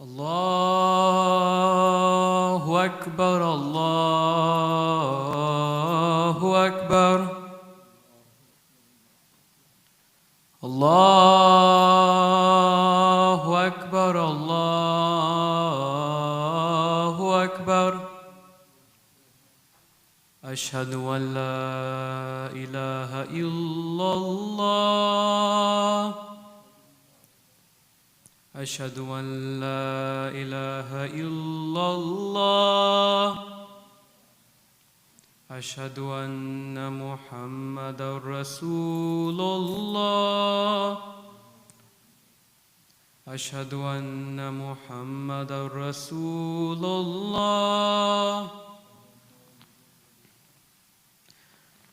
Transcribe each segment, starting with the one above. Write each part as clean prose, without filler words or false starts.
الله أكبر الله أكبر الله أكبر الله أكبر أشهد أن لا إله إلا الله أشهد أن لا إله إلا الله أشهد أن محمدا رسول الله أشهد أن محمدا رسول الله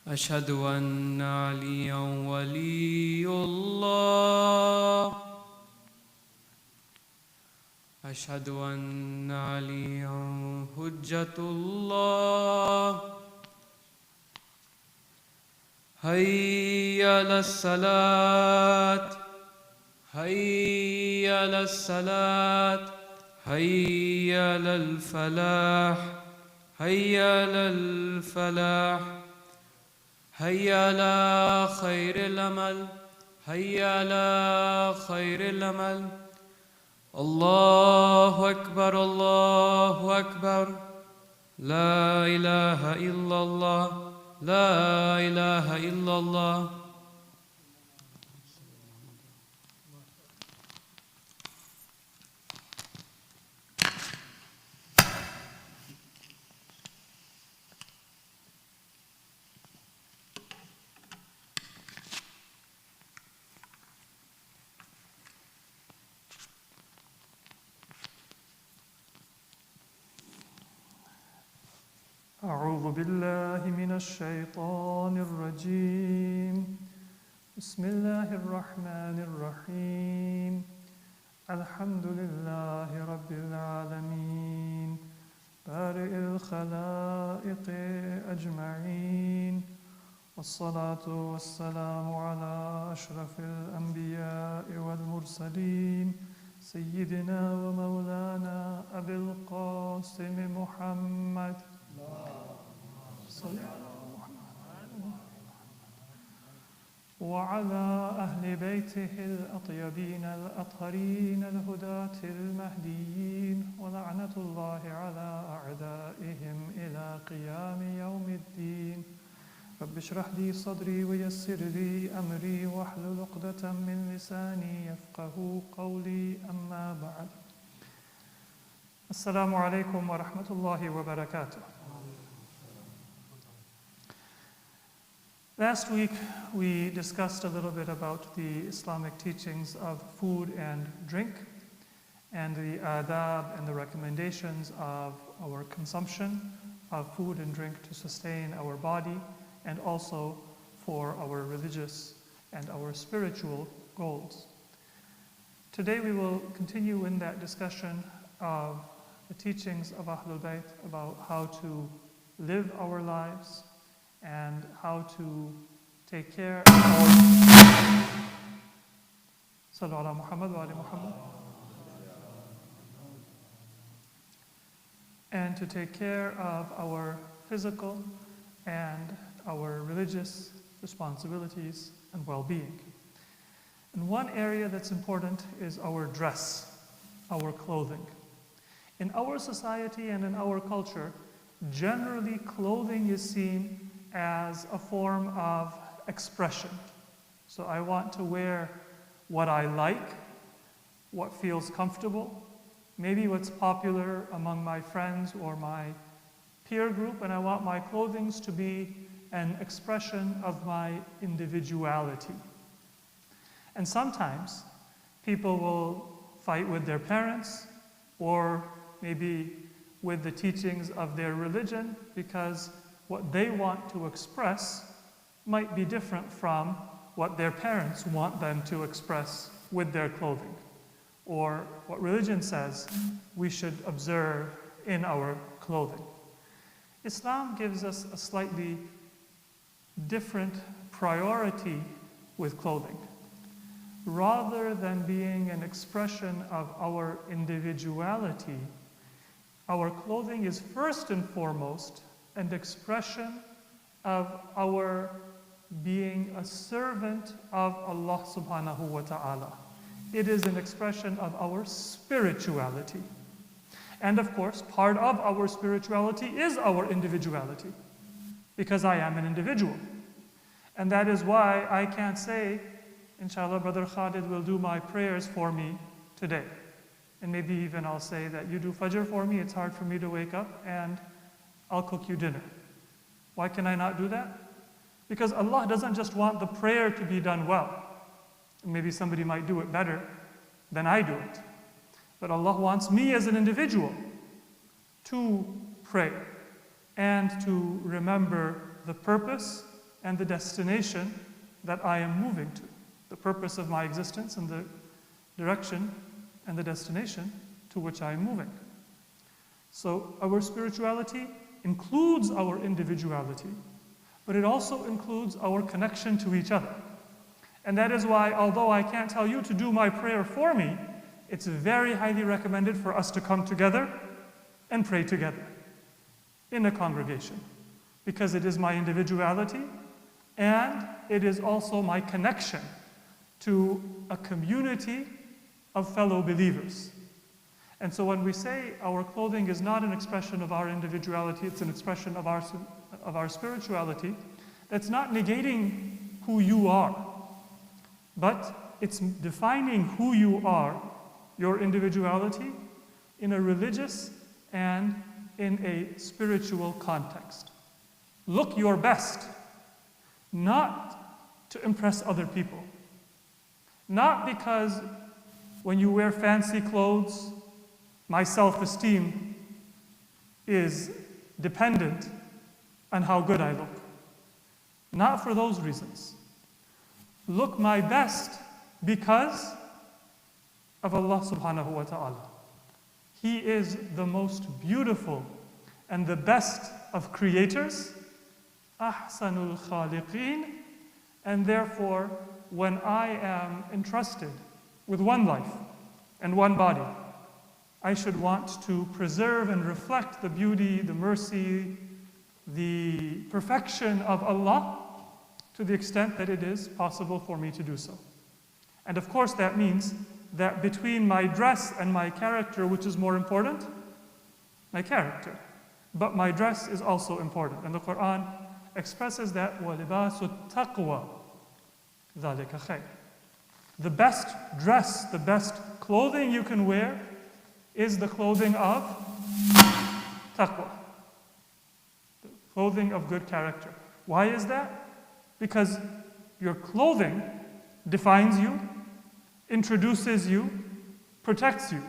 أشهد أن عليا ولي الله أشهد أن عليا حجة الله هيا على الصلاة هيا على الصلاة هيا على الفلاح هيا على الفلاح هيا على خير العمل هيا على خير العمل الله أكبر الله أكبر لا إله إلا الله لا إله إلا الله أعوذ بالله من الشيطان الرجيم بسم الله الرحمن الرحيم الحمد لله رب العالمين بارئ الخلائق أجمعين والصلاة والسلام على أشرف الأنبياء والمرسلين سيدنا ومولانا أبي القاسم محمد وعلى أهل بيته الأطيبين الأطهرين الهداة المهديين ولعنة الله على أعدائهم إلى قيام يوم الدين رب اشرح لي صدري ويسر لي أمري واحلل عقدة من لساني يفقه قولي أما بعد السلام عليكم ورحمة الله وبركاته. Last week, we discussed a little bit about the Islamic teachings of food and drink, and the adab and the recommendations of our consumption of food and drink to sustain our body, and also for our religious and our spiritual goals. Today, we will continue in that discussion of the teachings of Ahlul Bayt about how to live our lives and how to take care of our Sallu ala Muhammad wa ali Muhammad, and to take care of our physical and our religious responsibilities and well-being. And one area that's important is our dress, our clothing. In our society and in our culture, generally clothing is seen as a form of expression. So I want to wear what I like, what feels comfortable, maybe what's popular among my friends or my peer group, and I want my clothing to be an expression of my individuality. And sometimes people will fight with their parents or maybe with the teachings of their religion because what they want to express might be different from what their parents want them to express with their clothing, or what religion says we should observe in our clothing. Islam gives us a slightly different priority with clothing. rather than being an expression of our individuality, our clothing is first and foremost an expression of our being a servant of Allah subhanahu wa ta'ala. It is an expression of our spirituality. And of course, part of our spirituality is our individuality, because I am an individual. And that is why I can't say, inshallah, Brother Khalid will do my prayers for me today. And maybe even I'll say that you do Fajr for me, it's hard for me to wake up, and I'll cook you dinner. Why can I not do that? Because Allah doesn't just want the prayer to be done well. Maybe somebody might do it better than I do it. But Allah wants me as an individual to pray and to remember the purpose and the destination that I am moving to. The purpose of my existence and the direction and the destination to which I am moving. So our spirituality includes our individuality, but it also includes our connection to each other. And that is why, although I can't tell you to do my prayer for me, it's very highly recommended for us to come together and pray together in a congregation, because it is my individuality and it is also my connection to a community of fellow believers. And so when we say our clothing is not an expression of our individuality, it's an expression of our spirituality, that's not negating who you are, but it's defining who you are, your individuality, in a religious and in a spiritual context. Look your best, not to impress other people. Not because when you wear fancy clothes, my self-esteem is dependent on how good I look. Not for those reasons. Look my best because of Allah subhanahu wa ta'ala. He is the most beautiful and the best of creators, ahsanul khaliqeen, and therefore when I am entrusted with one life and one body, I should want to preserve and reflect the beauty, the mercy, the perfection of Allah to the extent that it is possible for me to do so. And of course that means that between my dress and my character, which is more important? My character. But my dress is also important. And the Quran expresses that وَلِبَاسُ التَّقْوَى ذَلِكَ خَيْرٌ. The best dress, the best clothing you can wear is the clothing of taqwa. The clothing of good character. Why is that? Because your clothing defines you, introduces you, protects you.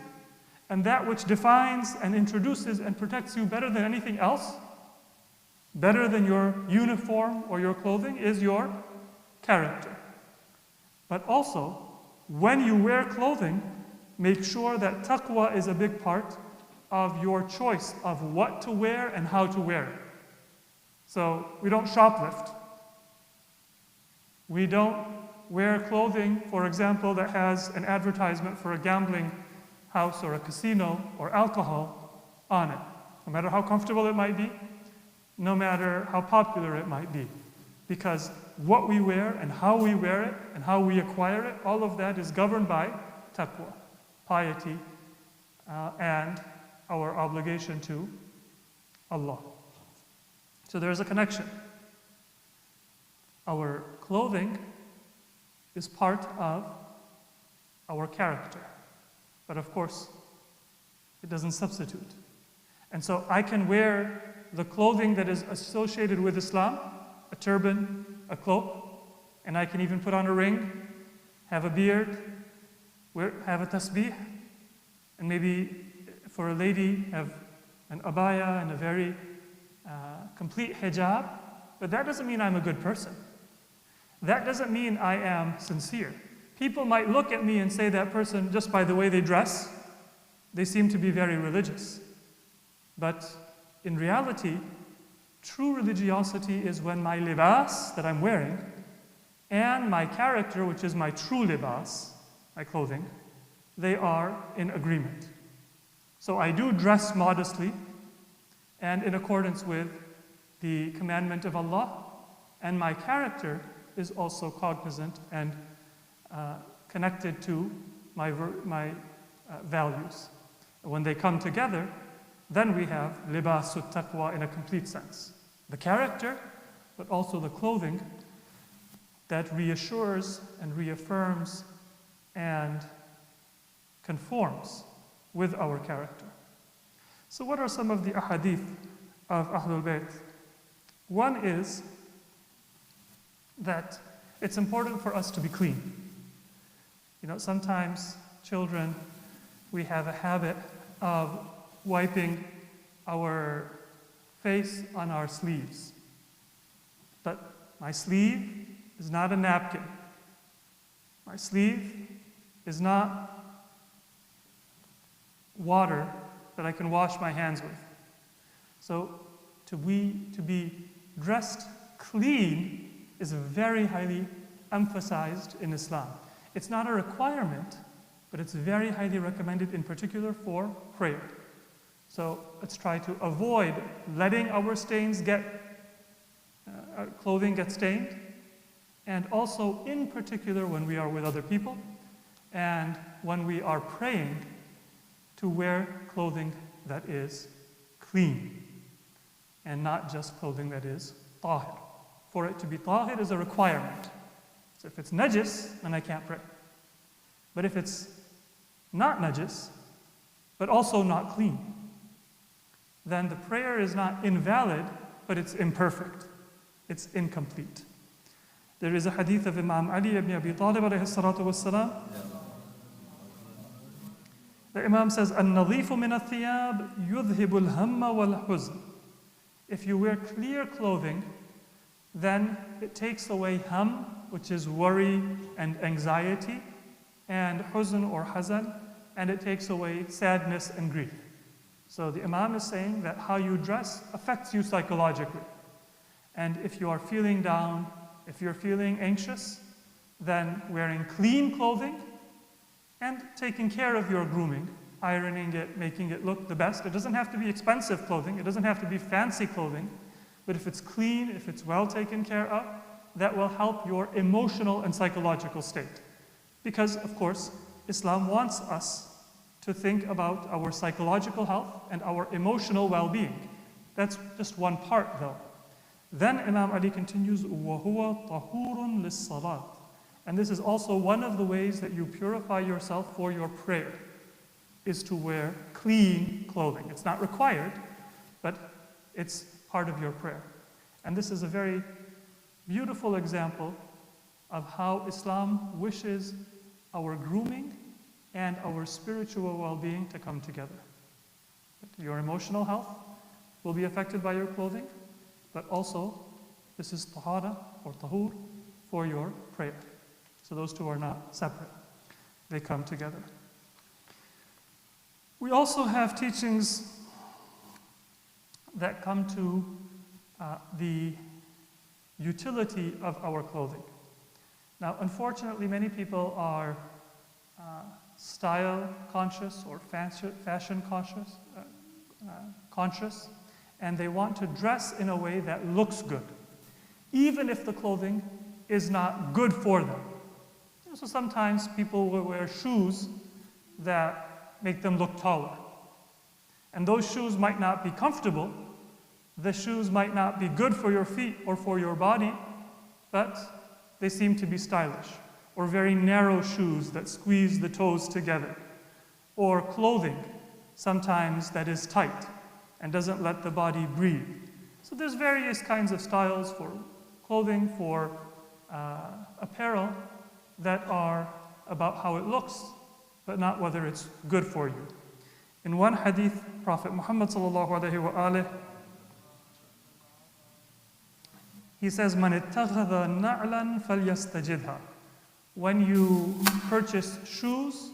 And that which defines and introduces and protects you better than anything else, better than your uniform or your clothing, is your character. But also, when you wear clothing, make sure that taqwa is a big part of your choice of what to wear and how to wear it. So we don't shoplift. We don't wear clothing, for example, that has an advertisement for a gambling house or a casino or alcohol on it. No matter how comfortable it might be, no matter how popular it might be. Because what we wear and how we wear it and how we acquire it, all of that is governed by taqwa, piety, and our obligation to Allah. So there's a connection. Our clothing is part of our character. But of course, it doesn't substitute. And so I can wear the clothing that is associated with Islam, a turban, a cloak, and I can even put on a ring, have a beard, have a tasbih, and maybe for a lady have an abaya and a very complete hijab. But that doesn't mean I'm a good person. That doesn't mean I am sincere. People might look at me and say that person, just by the way they dress, they seem to be very religious. But in reality, true religiosity is when my libas that I'm wearing and my character, which is my true libas, my clothing, they are in agreement. So I do dress modestly and in accordance with the commandment of Allah, and my character is also cognizant and connected to my values. When they come together, then we have libasut taqwa in a complete sense. The character, but also the clothing that reassures and reaffirms and conforms with our character. So what are some of the ahadith of Ahlul Bayt? One is that it's important for us to be clean. You know, sometimes children, we have a habit of wiping our face on our sleeves. But my sleeve is not a napkin. My sleeve is not water that I can wash my hands with. So to be dressed clean is very highly emphasized in Islam. It's not a requirement, but it's very highly recommended, in particular for prayer. So let's try to avoid letting our clothing get stained, and also in particular when we are with other people and when we are praying, to wear clothing that is clean and not just clothing that is tahir. For it to be tahir is a requirement. So if it's najis, then I can't pray. But if it's not najis, but also not clean, then the prayer is not invalid, but it's imperfect. It's incomplete. There is a hadith of Imam Ali ibn Abi Talib alayhi salatu wassalam. The Imam says, النظيف من الثياب يذهب الهم والحزن. If you wear clear clothing, then it takes away ham, which is worry and anxiety, and huzn or hazan, and it takes away sadness and grief. So the Imam is saying that how you dress affects you psychologically. And if you are feeling down, if you're feeling anxious, then wearing clean clothing and taking care of your grooming, ironing it, making it look the best. It doesn't have to be expensive clothing, it doesn't have to be fancy clothing, but if it's clean, if it's well taken care of, that will help your emotional and psychological state. Because, of course, Islam wants us to think about our psychological health and our emotional well-being. That's just one part, though. Then Imam Ali continues, وَهُوَ طَهُورٌ لِلصَّلَاةِ. And this is also one of the ways that you purify yourself for your prayer, is to wear clean clothing. It's not required, but it's part of your prayer. And this is a very beautiful example of how Islam wishes our grooming and our spiritual well-being to come together. Your emotional health will be affected by your clothing, but also this is tahara or tahur for your prayer. So those two are not separate. They come together. We also have teachings that come to the utility of our clothing. Now, unfortunately, many people are style conscious or fashion conscious, and they want to dress in a way that looks good, even if the clothing is not good for them. So sometimes people will wear shoes that make them look taller. And those shoes might not be comfortable. The shoes might not be good for your feet or for your body, but they seem to be stylish. Or very narrow shoes that squeeze the toes together. Or clothing, sometimes that is tight and doesn't let the body breathe. So there's various kinds of styles for clothing, for apparel, that are about how it looks, but not whether it's good for you. In one hadith, Prophet Muhammad sallallahu alaihi wasallam, he says, "Man ittakhadha na'lan falyastajidha." When you purchase shoes,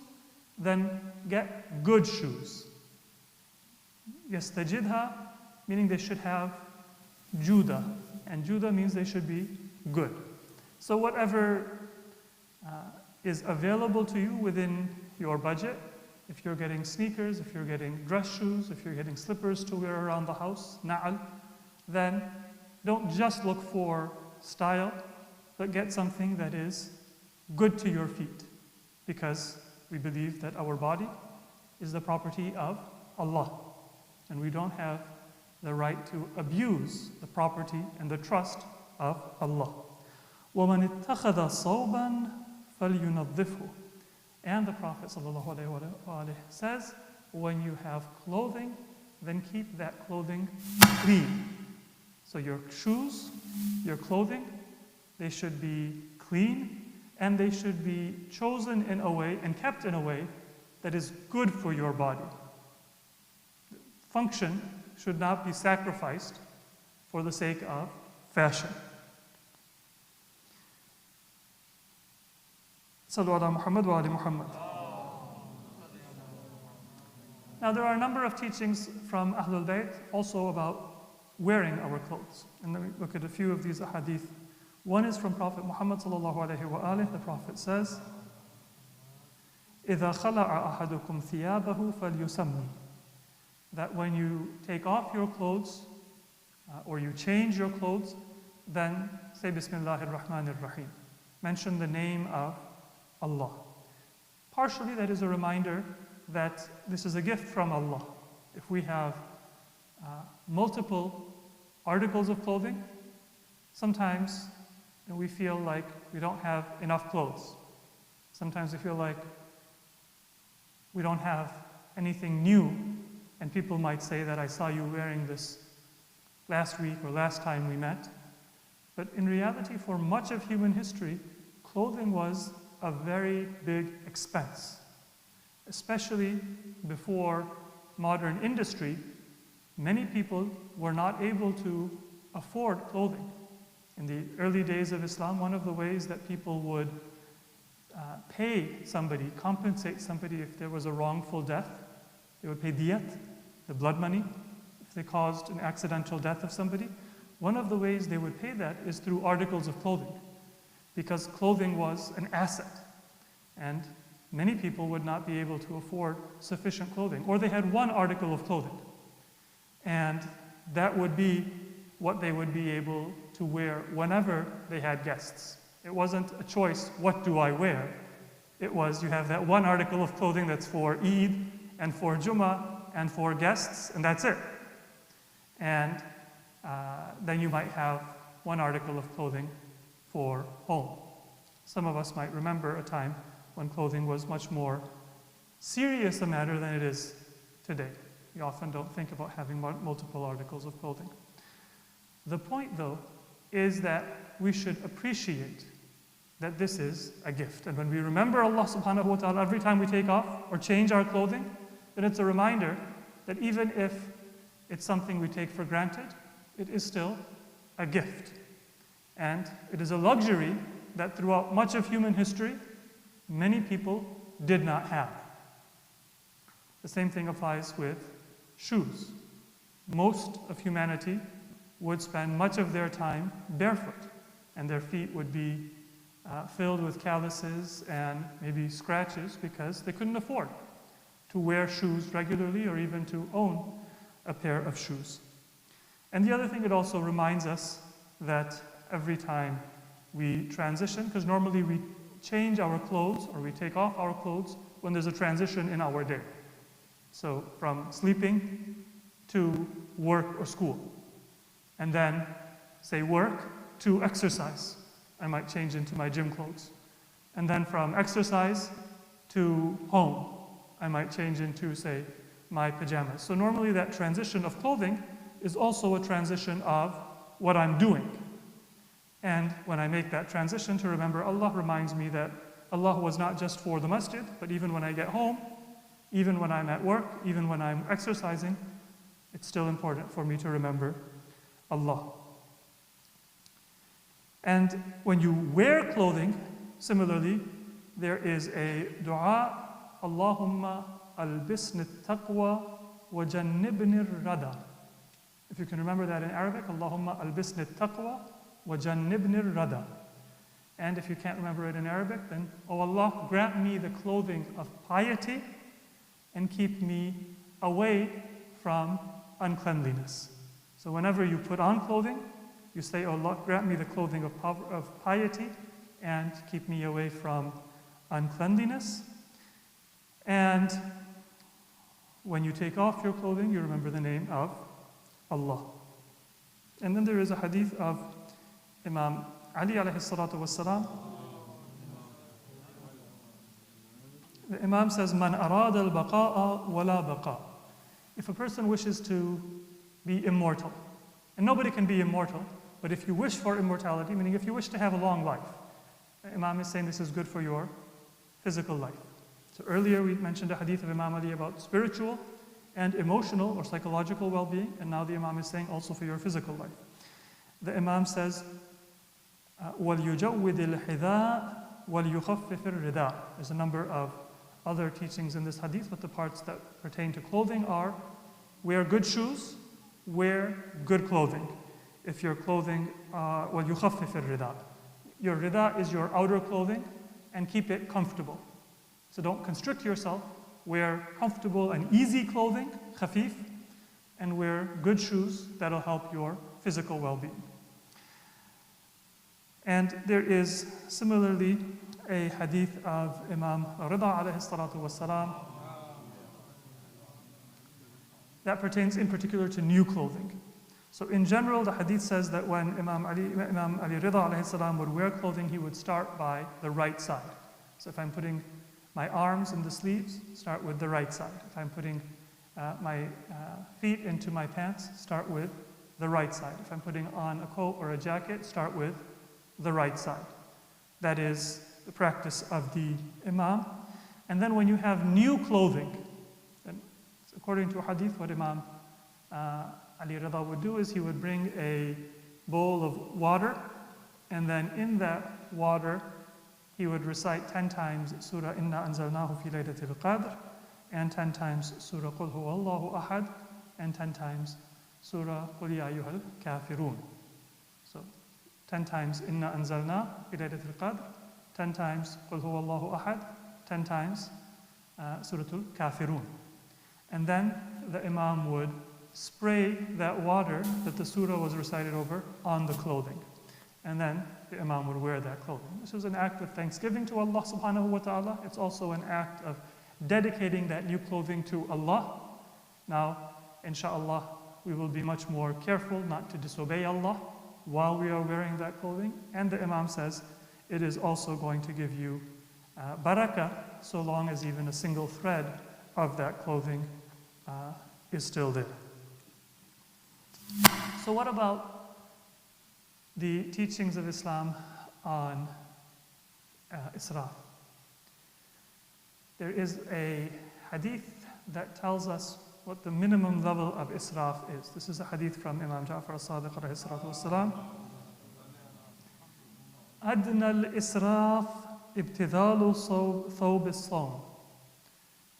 then get good shoes. Yastajidha, meaning they should have juda, and juda means they should be good. So whatever is available to you within your budget, if you're getting sneakers, if you're getting dress shoes, if you're getting slippers to wear around the house, na'al, then don't just look for style, but get something that is good to your feet. Because we believe that our body is the property of Allah. And we don't have the right to abuse the property and the trust of Allah. وَمَنِ اتَّخَذَ صَوْبًا فَلْيُنَظِّفْهُ. And the Prophet ﷺ says, when you have clothing, then keep that clothing clean. So your shoes, your clothing, they should be clean, and they should be chosen in a way and kept in a way that is good for your body. Function should not be sacrificed for the sake of fashion. Sallu ala Muhammad wa ali Muhammad. Now there are a number of teachings from Ahlul Bayt also about wearing our clothes. And let me look at a few of these ahadith. One is from Prophet Muhammad sallallahu alayhi wa alihi. The Prophet says, إِذَا خَلَعَ أَحَدُكُمْ ثِيَابَهُ فَلْيُسَمِّي. That when you take off your clothes or you change your clothes, then say Bismillahir Rahmanir Rahim. Mention the name of Allah. Partially that is a reminder that this is a gift from Allah. If we have multiple articles of clothing, sometimes we feel like we don't have enough clothes. Sometimes we feel like we don't have anything new, and people might say that I saw you wearing this last week or last time we met. But in reality, for much of human history, clothing was a very big expense. Especially before modern industry, many people were not able to afford clothing. In the early days of Islam, one of the ways that people would pay somebody, compensate somebody if there was a wrongful death, they would pay diyat, the blood money, if they caused an accidental death of somebody. One of the ways they would pay that is through articles of clothing, because clothing was an asset. And many people would not be able to afford sufficient clothing, or they had one article of clothing. And that would be what they would be able to wear whenever they had guests. It wasn't a choice, what do I wear? It was, you have that one article of clothing that's for Eid and for Jummah and for guests, and that's it. And then you might have one article of clothing for home. Some of us might remember a time when clothing was much more serious a matter than it is today. We often don't think about having multiple articles of clothing. The point, though, is that we should appreciate that this is a gift. And when we remember Allah subhanahu wa ta'ala every time we take off or change our clothing, then it's a reminder that even if it's something we take for granted, it is still a gift. And it is a luxury that throughout much of human history, many people did not have. The same thing applies with shoes. Most of humanity would spend much of their time barefoot, and their feet would be filled with calluses and maybe scratches because they couldn't afford to wear shoes regularly or even to own a pair of shoes. And the other thing, it also reminds us that every time we transition, because normally we change our clothes or we take off our clothes when there's a transition in our day. So from sleeping to work or school. And then, say, work to exercise. I might change into my gym clothes. And then from exercise to home, I might change into, say, my pajamas. So normally that transition of clothing is also a transition of what I'm doing. And when I make that transition to remember Allah, reminds me that Allah was not just for the masjid, but even when I get home, even when I'm at work, even when I'm exercising, it's still important for me to remember Allah. And when you wear clothing, similarly, there is a dua, Allahumma albisni taqwa wa jannibni rada. If you can remember that in Arabic, Allahumma albisni taqwa wa jannibni rada. And if you can't remember it in Arabic, then, "O Allah, grant me the clothing of piety and keep me away from uncleanliness." So whenever you put on clothing, you say, "O Allah, grant me the clothing of piety and keep me away from uncleanliness." And when you take off your clothing, you remember the name of Allah. And then there is a hadith of Imam Ali alayhi salatu wassalam. The Imam says, "Man arada al-baqa'a wala baqa." If a person wishes to be immortal, and nobody can be immortal, but if you wish for immortality, meaning if you wish to have a long life, the Imam is saying this is good for your physical life. So earlier we mentioned a hadith of Imam Ali about spiritual and emotional or psychological well-being, and now the Imam is saying also for your physical life. The Imam says, وَلْيُجَوِّدِ الْحِذَاء وَلْيُخَفِّفِ الرِّدَاء. There's a number of other teachings in this hadith, but the parts that pertain to clothing are: wear good shoes, wear good clothing. If your clothing, وَلْيُخَفِّفِ الرِّدَاء. Your rida is your outer clothing, and keep it comfortable. So don't constrict yourself. Wear comfortable and easy clothing, khafif, and wear good shoes that'll help your physical well-being. And there is similarly a hadith of Imam Rida alayhi salatu wassalam that pertains in particular to new clothing. So in general, the hadith says that when Imam Ali Rida alayhi salam would wear clothing, he would start by the right side. So if I'm putting my arms in the sleeves, start with the right side. If I'm putting my feet into my pants, start with the right side. If I'm putting on a coat or a jacket, start with the right side. That is the practice of the Imam. And then when you have new clothing, then according to a hadith, what Imam Ali Rida would do is he would bring a bowl of water, and then in that water he would recite 10 times Surah Inna Anzalnahu Fi Laylatil Qadr, and 10 times Surah Qul Huwallahu Ahad, and 10 times Surah Qul Ya Ayyuhal Kafirun. So 10 times Inna Anzalna Fi Laylatil Qadr, 10 times Qul Huwallahu Ahad, 10 times Suratul Kafirun. And then the Imam would spray that water that the surah was recited over on the clothing. And then the Imam would wear that clothing. This was an act of thanksgiving to Allah subhanahu wa ta'ala. It's also an act of dedicating that new clothing to Allah. Now, inshallah, we will be much more careful not to disobey Allah while we are wearing that clothing. And the Imam says it is also going to give you barakah, so long as even a single thread of that clothing is still there. So what about the teachings of Islam on israf? There is a hadith that tells us what the minimum level of israf is. This is a hadith from Imam Ja'far as-Sadiq alayhi salatu wassalam. أدنى الإسراف ابتذال ثوب الصوم.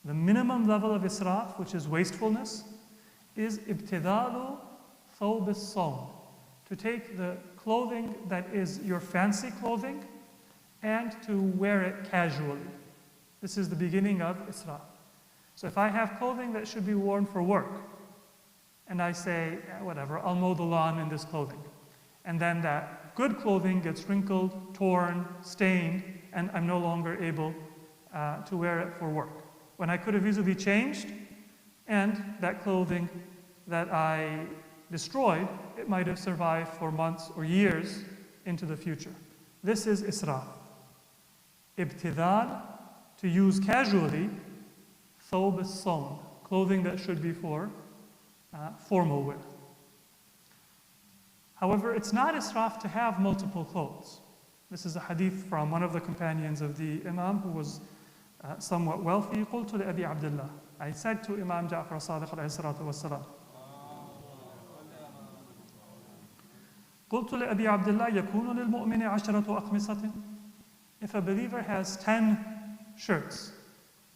The minimum level of israf, which is wastefulness, is ibtidalu thawb as-sawm, to take the clothing that is your fancy clothing and to wear it casually. This is the beginning of israf. So if I have clothing that should be worn for work, and I say, whatever, I'll mow the lawn in this clothing, and then that good clothing gets wrinkled, torn, stained, and I'm no longer able to wear it for work, when I could have easily changed, and that clothing that I destroyed, it might have survived for months or years into the future. This is israf. Ibtidal, to use casually, thawb as-sawm, clothing that should be for formal wear. However, it's not israf to have multiple clothes. This is a hadith from one of the companions of the Imam who was somewhat wealthy. قلت لأبي عبد الله. I said to Imam Ja'far as-Sadiq alayhi salatu wassalam, قلت لأبي عبد الله يكون للمؤمن عشرة أقمصة. If a believer has 10 shirts,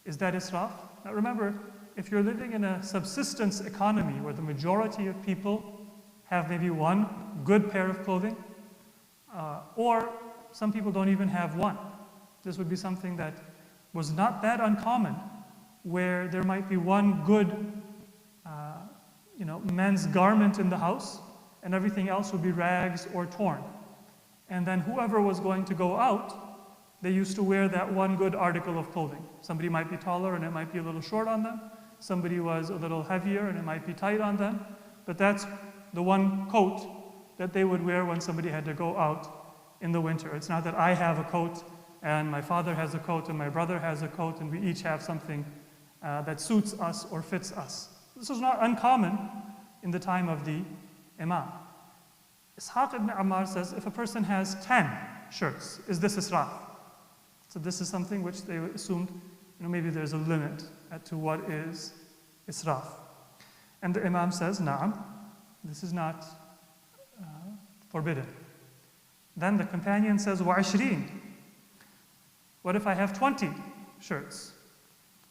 is that israf? Now remember, if you're living in a subsistence economy where the majority of people have maybe one good pair of clothing, or some people don't even have one. This would be something that was not that uncommon, where there might be one good men's garment in the house, and everything else would be rags or torn. And then whoever was going to go out, they used to wear that one good article of clothing. Somebody might be taller and it might be a little short on them. Somebody was a little heavier and it might be tight on them. But that's the one coat that they would wear when somebody had to go out in the winter. It's not that I have a coat and my father has a coat and my brother has a coat and we each have something that suits us or fits us. This was not uncommon in the time of the Imam. Ishaq ibn Ammar says, if a person has 10 shirts, is this israf? So this is something which they assumed, maybe there's a limit to what is israf. And the Imam says, na'am, this is not forbidden. Then the companion says, wa 20. What if I have 20 shirts?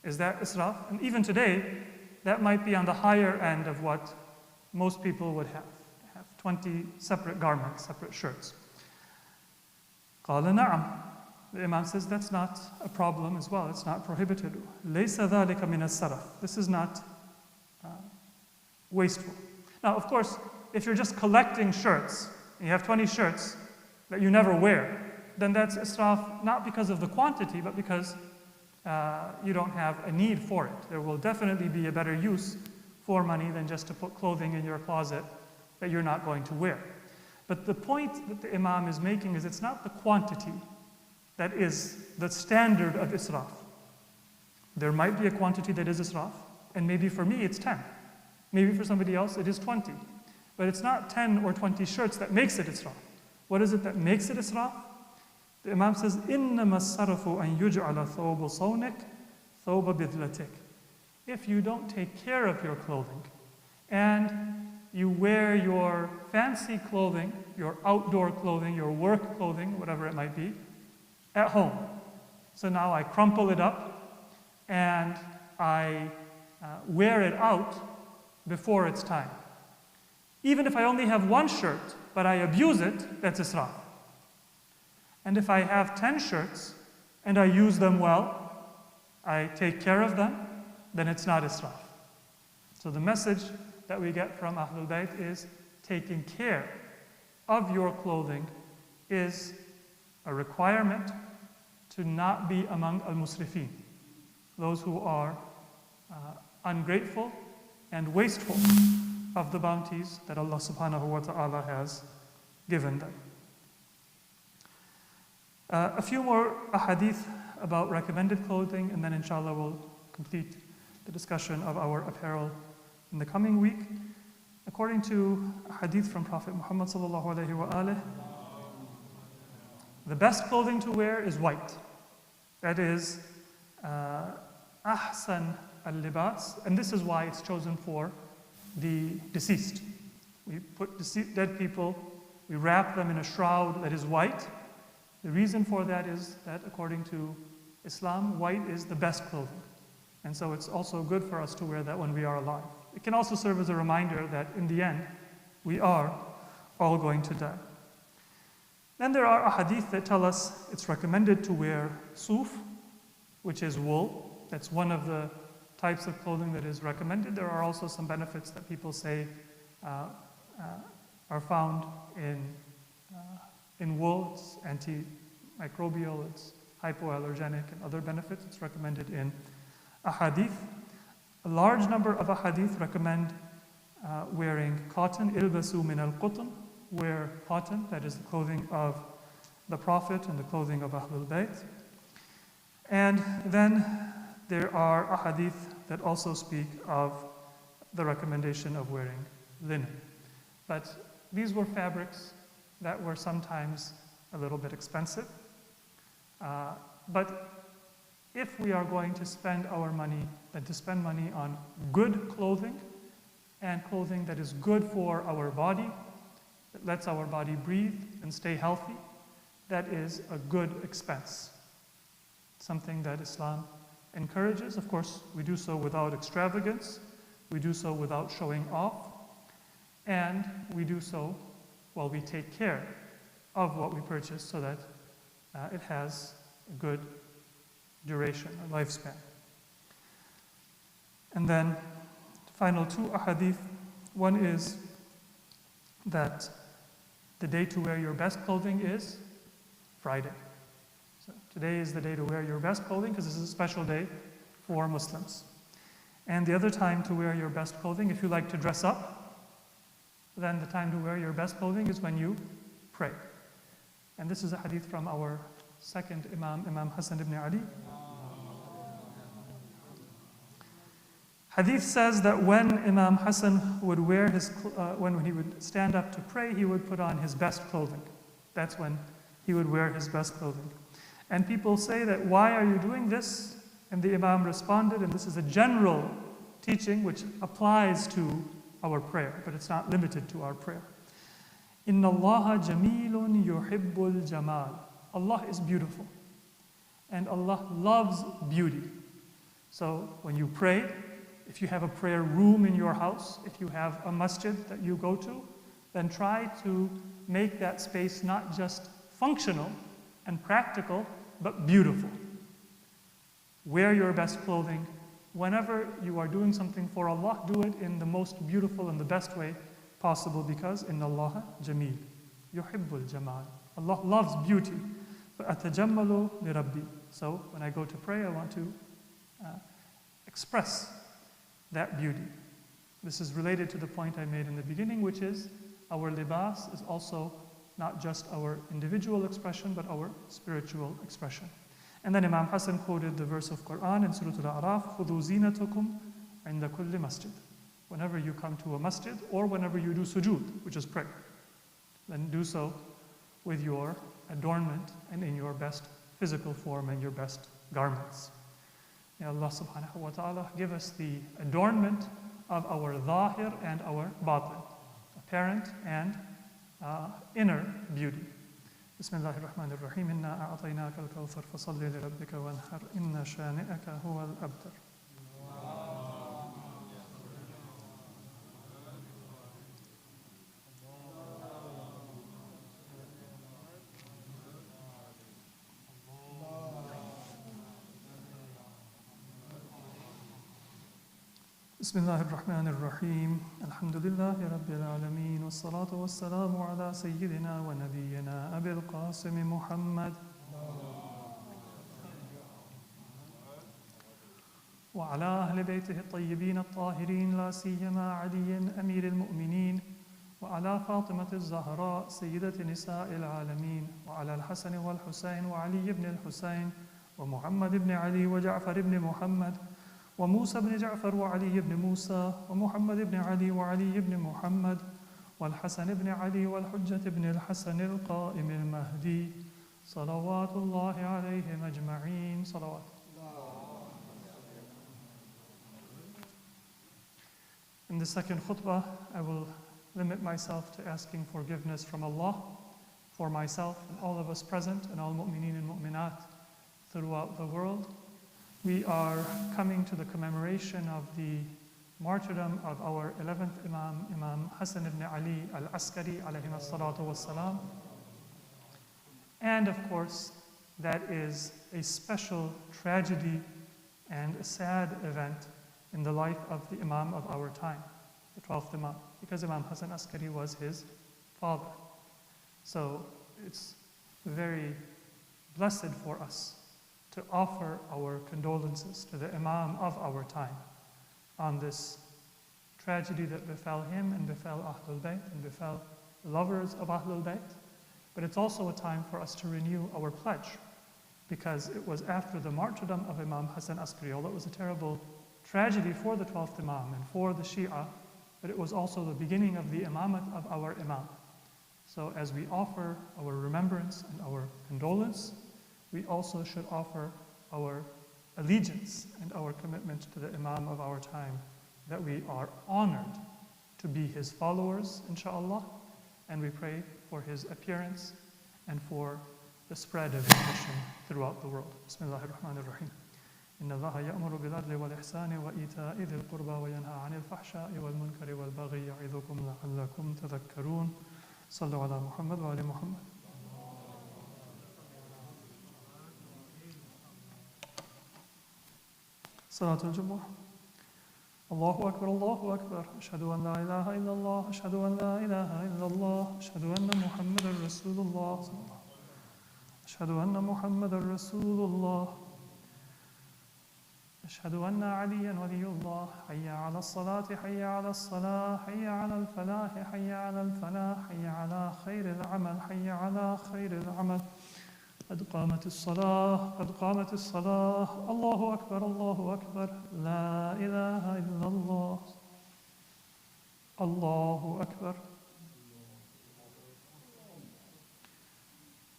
Is that israf? And even today, that might be on the higher end of what most people would have 20 separate garments, separate shirts. قال نعم. The Imam says that's not a problem as well. It's not prohibited. ليس ذلك من السرف. This is not wasteful. Now, of course, if you're just collecting shirts, and you have 20 shirts that you never wear, then that's israf not because of the quantity, but because you don't have a need for it. There will definitely be a better use for money than just to put clothing in your closet that you're not going to wear. But the point that the Imam is making is it's not the quantity that is the standard of israf. There might be a quantity that is israf, and maybe for me it's 10. Maybe for somebody else it is 20. But it's not 10 or 20 shirts that makes it israf. What is it that makes it israf? The Imam says, إِنَّمَا الصَّرَفُ أَن يُجْعَلَ ثَوْبُ صَوْنِكَ ثَوْبَ بِذْلَتِكَ. If you don't take care of your clothing, and you wear your fancy clothing, your outdoor clothing, your work clothing, whatever it might be, at home. So now I crumple it up, and I wear it out before it's time. Even if I only have one shirt, but I abuse it, that's israf. And if I have 10 shirts, and I use them well, I take care of them, then it's not israf. So the message that we get from Ahlul Bayt is taking care of your clothing is a requirement to not be among al-musrifin, those who are ungrateful and wasteful of the bounties that Allah subhanahu wa ta'ala has given them. A few more ahadith about recommended clothing, and then inshallah we'll complete the discussion of our apparel in the coming week. According to a hadith from Prophet Muhammad sallallahu alaihi wasallam, the best clothing to wear is white. That is ahsan al-libas, and this is why it's chosen for the deceased. We put dead people, we wrap them in a shroud that is white. The reason for that is that according to Islam, white is the best clothing. And so it's also good for us to wear that when we are alive. It can also serve as a reminder that in the end, we are all going to die. Then there are ahadith that tell us it's recommended to wear suf, which is wool. That's one of the types of clothing that is recommended. There are also some benefits that people say are found in wool. It's antimicrobial, it's hypoallergenic, and other benefits. It's recommended in ahadith. A large number of ahadith recommend wearing cotton. Ilbasu min al-qutn, wear cotton, that is the clothing of the Prophet and the clothing of Ahlul Bayt. And then there are ahadith that also speak of the recommendation of wearing linen. But these were fabrics that were sometimes a little bit expensive. But if we are going to spend our money, then to spend money on good clothing and clothing that is good for our body, that lets our body breathe and stay healthy, that is a good expense. Something that Islam encourages. Of course, we do so without extravagance, we do so without showing off, and we do so while we take care of what we purchase so that it has a good duration, a lifespan. And then, final two ahadith. One is that the day to wear your best clothing is Friday. So today is the day to wear your best clothing because this is a special day for Muslims. And the other time to wear your best clothing, if you like to dress up, then the time to wear your best clothing is when you pray. And this is a hadith from our second Imam, Imam Hassan ibn Ali. Hadith says that when Imam Hassan would wear when he would stand up to pray, he would put on his best clothing. That's when he would wear his best clothing. And people say that, why are you doing this? And the Imam responded, and this is a general teaching which applies to our prayer, but it's not limited to our prayer. Inna Allaha jamilun yuhibbul jamal. Allah is beautiful, and Allah loves beauty. So when you pray, if you have a prayer room in your house, if you have a masjid that you go to, then try to make that space not just functional and practical, but beautiful. Wear your best clothing. Whenever you are doing something for Allah, do it in the most beautiful and the best way possible, because inna Allaha jameel yuhibbul jamal. Allah loves beauty. فَأَتَجَمَّلُ لِرَبِّي. So when I go to pray, I want to express that beauty. This is related to the point I made in the beginning, which is our libas is also not just our individual expression, but our spiritual expression. And then Imam Hassan quoted the verse of Quran in Surah Al-A'raf, خُذُوا زِينَتَكُمْ عِنْدَ كُلِّ مَسْجِدٍ. Whenever you come to a masjid, or whenever you do sujood, which is prayer, then do so with your adornment and in your best physical form and your best garments. May Allah subhanahu wa ta'ala give us the adornment of our zahir and our batin, apparent and inner beauty. Bismillahir Rahmanir Rahim. Inna a'ataynaka al-kawthar fasalli li rabbika wanhar inna shani'aka huwa al-abtar. بسم الله الرحمن الرحيم الحمد لله رب العالمين والصلاة والسلام على سيدنا ونبينا أبي القاسم محمد وعلى أهل بيته الطيبين الطاهرين لا سيما علي أمير المؤمنين وعلى فاطمة الزهراء سيدة نساء العالمين وعلى الحسن والحسين وعلي بن الحسين ومحمد بن علي وجعفر بن محمد وموسى بن جعفر وعلي بن موسى ومحمد بن علي وعلي بن محمد والحسن بن علي والحجة بن الحسن القائم المهدي صلوات الله عليهم أجمعين. صلوات. In the second khutbah, I will limit myself to asking forgiveness from Allah for myself and all of us present and all mu'mineen and mu'minat throughout the world. We are coming to the commemoration of the martyrdom of our 11th Imam, Imam Hassan ibn Ali al-Askari alayhi salatu wassalam. And of course, that is a special tragedy and a sad event in the life of the Imam of our time, the 12th Imam, because Imam Hassan Askari was his father. So it's very blessed for us to offer our condolences to the Imam of our time on this tragedy that befell him and befell Ahlul Bayt and befell lovers of Ahlul Bayt. But it's also a time for us to renew our pledge, because it was after the martyrdom of Imam Hassan Askari, although it was a terrible tragedy for the 12th Imam and for the Shia, but it was also the beginning of the Imamat of our Imam. So as we offer our remembrance and our condolence, we also should offer our allegiance and our commitment to the Imam of our time, that we are honored to be his followers, inshallah, and we pray for his appearance and for the spread of his mission throughout the world. Bismillahir Rahmanir Rahim. Inna Allaha ya'muru bil adli wal ihsani wa ita'i dhil qurba wa yanha 'anil fahsha'i wal munkari wal baghi ya'idhukum la'allakum tadhakkarun. Sallu ala Muhammad wa ali Muhammad. صلاة الجمعة. الله أكبر الله أكبر، أشهد أن لا إله إلا الله، أشهد أن لا إله إلا الله، أشهد أن محمدا رسول الله، أشهد أن محمدا رسول الله، أشهد أن عليا ولي الله. حي على الصلاة، حي على الصلاة، حي على الفلاح، حي على الفلاح، حي على خير العمل، حي على خير العمل. قد قامت الصلاة، قد قامت الصلاة. الله أكبر الله أكبر، لا إله إلا الله. الله أكبر.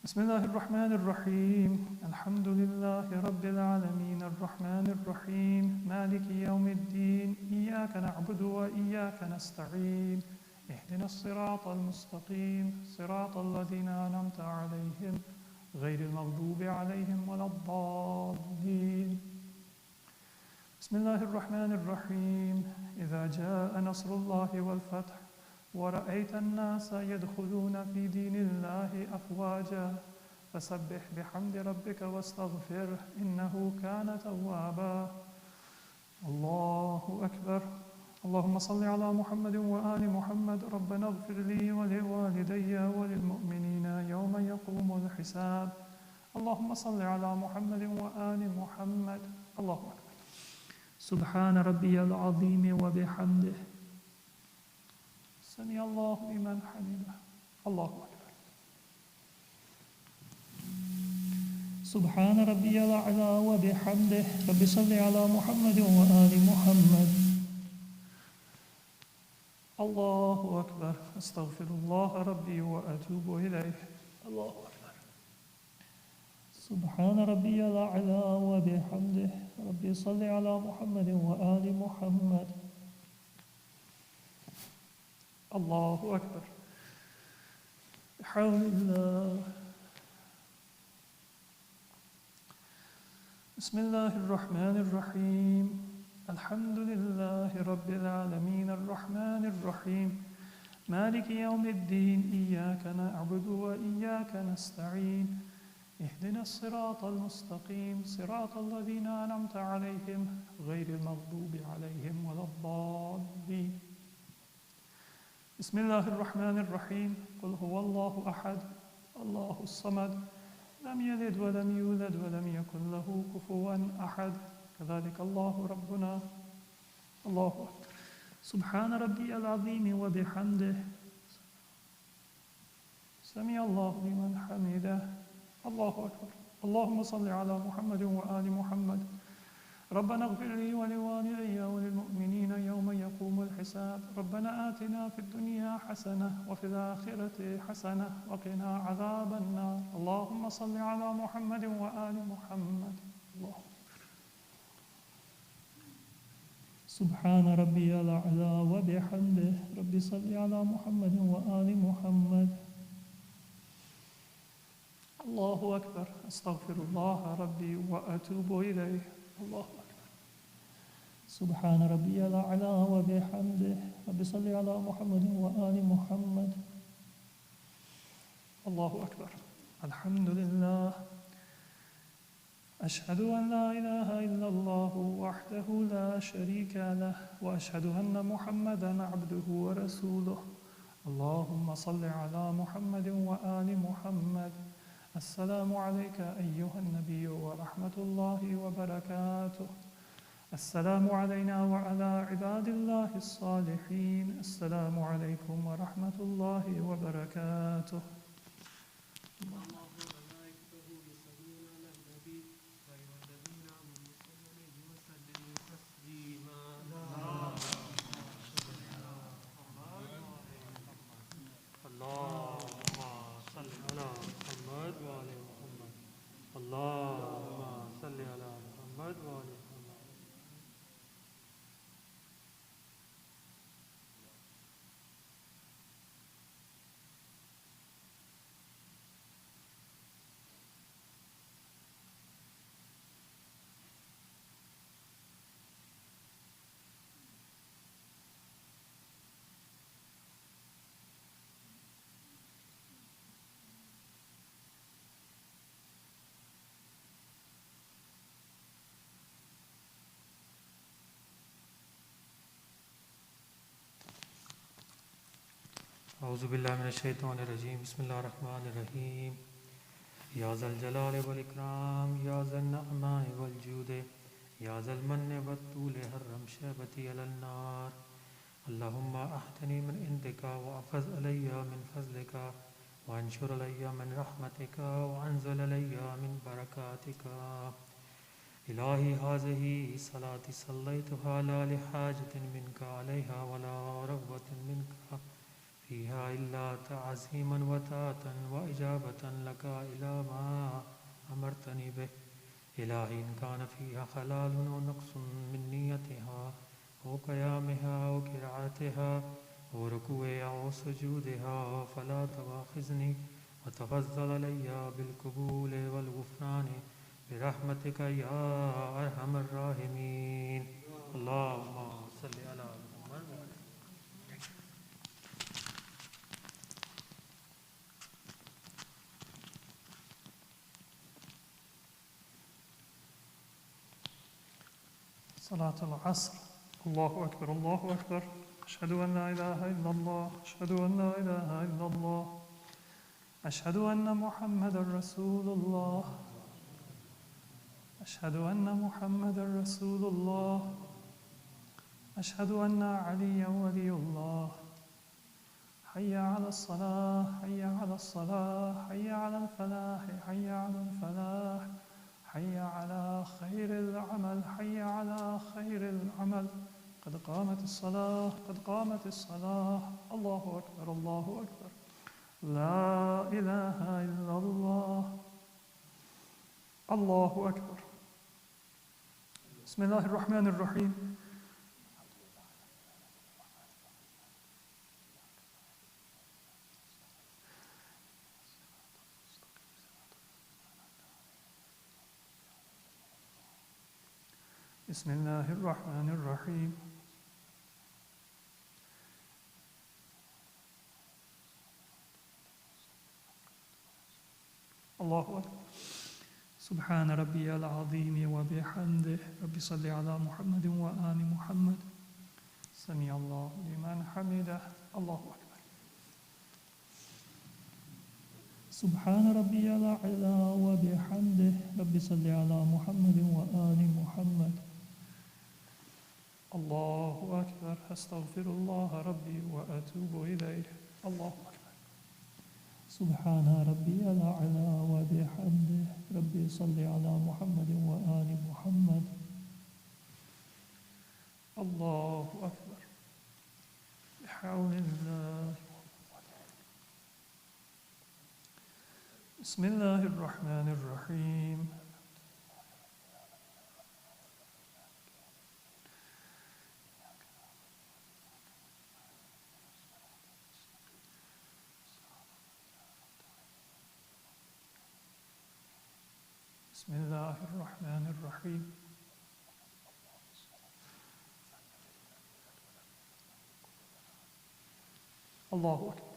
بسم الله الرحمن الرحيم. الحمد لله رب العالمين، الرحمن الرحيم، مالك يوم الدين. إياك نعبد وإياك نستعين، اهدنا الصراط المستقيم، صراط الذين أنعمت عليهم غير المغضوب عليهم ولا الضالين. بسم الله الرحمن الرحيم. إذا جاء نصر الله والفتح ورأيت الناس يدخلون في دين الله أفواجا فسبح بحمد ربك واستغفره إنه كان توابا. الله أكبر. اللهم صل على محمد وآل محمد. ربنا اغفر لي ولوالدي وللمؤمنين يوم يقوم الحساب. اللهم صل على محمد وآل محمد. الله أكبر. سبحان ربي العظيم وبحمده. سمع الله لمن حمده. الله أكبر. سبحان ربي الأعلى وبحمده. رب صل على محمد وآل محمد. الله أكبر. أستغفر الله ربي وأتوب إليه. الله أكبر. سبحان ربي الأعلى وبحمده. ربي صل على محمد وآل محمد. الله أكبر. بحول الله. بسم الله الرحمن الرحيم. الحمد لله رب العالمين، الرحمن الرحيم، مالك يوم الدين. إياك نعبد وإياك نستعين، اهدنا الصراط المستقيم، صراط الذين أنعمت عليهم غير المغضوب عليهم ولا الضالين. بسم الله الرحمن الرحيم. قل هو الله أحد الله الصمد لم يلد ولم يولد ولم يكن له كفوا أحد. كذلك الله ربنا. الله أكبر. سبحان ربي العظيم وبحمده. سمع الله لمن حمده. الله أكبر. اللهم صل على محمد وآل محمد. ربنا اغفر لي ولوالدي وللمؤمنين يوم يقوم الحساب. ربنا آتنا في الدنيا حسنة وفي الآخرة حسنة وقنا عذاب النار. اللهم صل على محمد وآل محمد. الله. سبحان ربي الأعلى وبحمده. رب صل على محمد وآل محمد. الله أكبر. أستغفر الله ربي وأتوب إليه. الله أكبر. سبحان ربي الأعلى وبحمده. رب صل على محمد وآل محمد. الله أكبر. الحمد لله. أشهد أن لا إله إلا الله وحده لا شريك له، وأشهد أن محمدا عبده ورسوله. اللهم صل على محمد وآل محمد. السلام عليك أيها النبي ورحمة الله وبركاته. السلام علينا وعلى عباد الله الصالحين. السلام عليكم ورحمة الله وبركاته. أعوذ بالله من الشيطان الرجيم بسم الله الرحمن الرحيم يا ذا الجلال والإكرام يا ذا النعماء والجود يا ذا المن والطول حرم شهبتي على النار اللهم أحتني من عندك وأفز علي من فضلك وانشر علي من رحمتك وأنزل علي من بركاتك إلهي هذه صلاتي صليتها لا لحاجة منك عليها ولا رغبة منك فيها إلا تعظيما وطاعة وإجابة لك إلى ما أمرتني به إلهي إن كان فيها خلال ونقص من نيتها وقيامها وقراءتها وركوعها وسجودها فلا تواخذني وتفضل علي بالقبول والغفران برحمتك يا أرحم الراحمين اللهم صل على محمد. صلاة العصر. الله أكبر الله أكبر. أشهد أن لا إله إلا الله أشهد أن لا إله إلا الله أشهد أن محمد رسول الله أشهد أن محمد رسول الله أشهد أن عليا ولي الله حي على الصلاة حي على الصلاة حي على الفلاح حي على الفلاح حي على خير العمل حي على خير العمل قد قامت الصلاة قد قامت الصلاة الله أكبر الله أكبر لا إله إلا الله الله أكبر. بسم الله الرحمن الرحيم. بسم الله الرحمن الرحيم. الله أكبر. سبحان ربي العظيم وبحمده رب صل على محمد وآل محمد سمع الله لمن حمده الله أكبر. سبحان ربي الأعلى وبحمده رب صل على محمد وآل محمد الله أكبر. أستغفر الله ربي وأتوب إليه الله أكبر. سبحان ربي الأعلى وبحمده ربي صل على محمد وآل محمد الله أكبر. بحول الله. بسم الله الرحمن الرحيم. بسم الله الرحمن الرحيم. الله أكبر.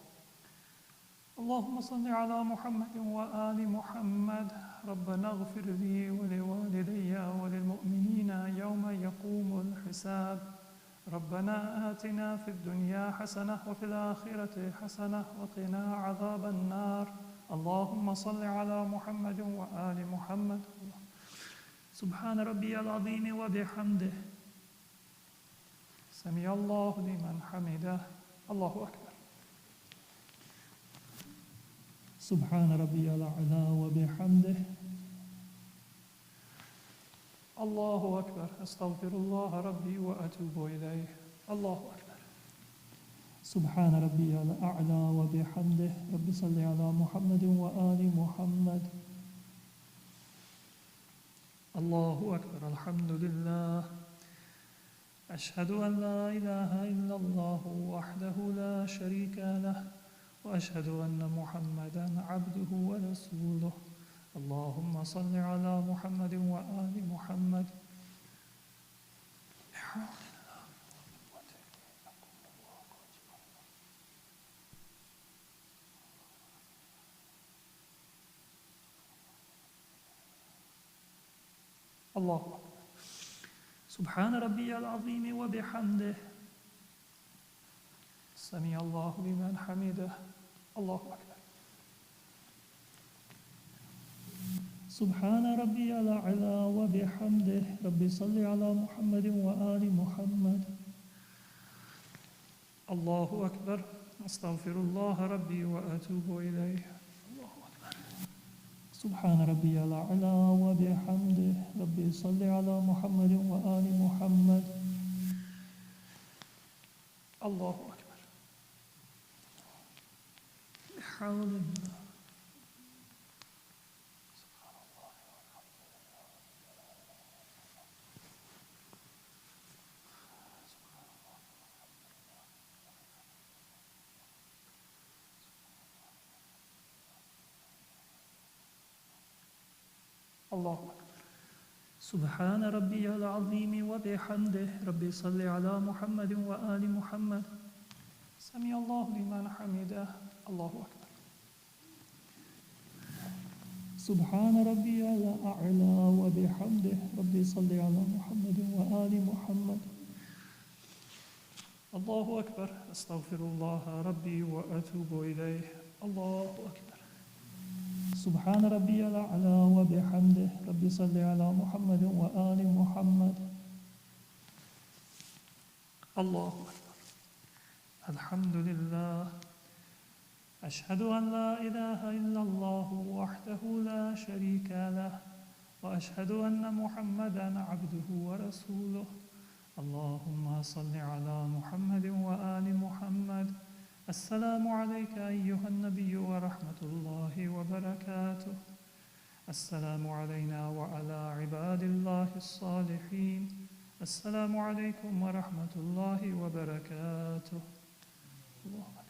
اللهم صل على محمد وآل محمد. ربنا اغفر لي ولوالدي وللمؤمنين يوم يقوم الحساب. ربنا آتنا في الدنيا حسنة وفي الآخرة حسنة وقنا عذاب النار. اللهم صل على محمد وآل محمد. سبحان ربي العظيم وبحمده سمع الله لمن حمده الله أكبر. سبحان ربي الأعلى وبحمده الله أكبر. أستغفر الله ربي وأتوب إليه الله أكبر. سبحان ربي الأعلى وبحمده رب صل على محمد وآل محمد الله أكبر. الحمد لله. أشهد أن لا إله إلا الله وحده لا شريك له وأشهد أن محمدا عبده ورسوله. اللهم صل على محمد وآل محمد. الله أكبر. سبحان ربي العظيم وبحمده سمع الله لمن حمده. الله أكبر. سبحان ربي الأعلى وبحمده. ربي صل على محمد وآل محمد. الله أكبر. أستغفر الله ربي وأتوب إليه. الله أكبر. سبحان ربي الأعلى وبحمده. ربي صل على محمد وآل محمد. الله أكبر. حول الله. الله أكبر. سبحان ربي العظيم وبحمده. ربي صل على محمد وآل محمد. سمع الله لمن حمده. الله أكبر. سبحان ربي الأعلى وبحمده. ربي صل على محمد وآل محمد. الله أكبر. أستغفر الله ربي وأتوب إليه. الله أكبر. سبحان ربي الأعلى وبحمده. ربي صل على محمد وآل محمد. الله أكبر. الحمد لله. أشهد أن لا إله إلا الله وحده لا شريك له، وأشهد أن محمدا عبده ورسوله. اللهم صل على محمد وآل محمد. السلام عليك أيها النبي ورحمة الله وبركاته. السلام علينا وعلى عباد الله الصالحين. السلام عليكم ورحمة الله وبركاته. الله أكبر.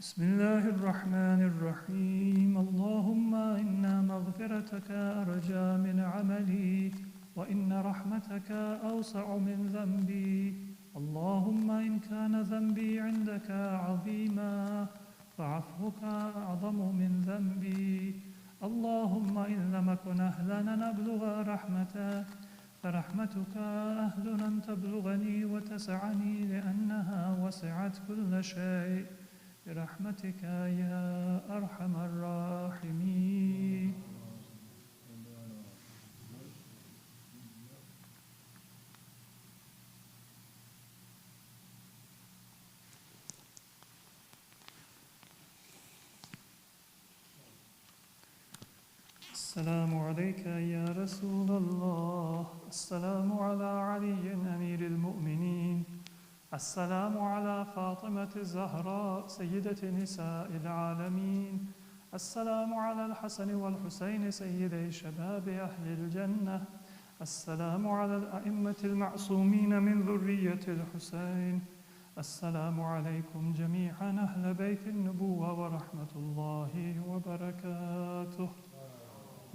بسم الله الرحمن الرحيم. اللهم إن مغفرتك أرجى من عملي، وإن رحمتك أوسع من ذنبي. اللهم إن كان ذنبي عندك عظيما فعفوك أعظم من ذنبي. اللهم إن لم أكن أهلا أن أبلغ رحمتك فرحمتك أهل أن تبلغني وتسعني، لأنها وسعت كل شيء برحمتك يا أرحم الراحمين. السلام عليك يا رسول الله. السلام على علي أمير المؤمنين. السلام على فاطمة الزهراء سيدة نساء العالمين. السلام على الحسن والحسين سيدي شباب أهل الجنة. السلام على الأئمة المعصومين من ذرية الحسين. السلام عليكم جميعا أهل بيت النبوة ورحمة الله وبركاته.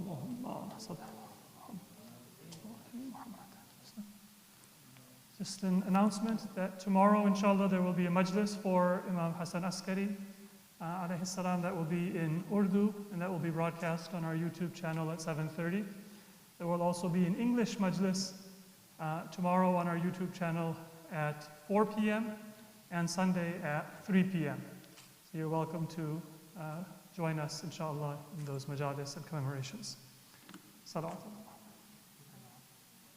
اللهم صل على محمد. Just an announcement that tomorrow, inshallah, there will be a majlis for Imam Hassan Askari, alayhi salam, that will be in Urdu, and that will be broadcast on our YouTube channel at 7:30. There will also be an English majlis tomorrow on our YouTube channel at 4 p.m. and Sunday at 3 p.m. So you're welcome to join us, inshallah, in those majalis and commemorations. Salawat.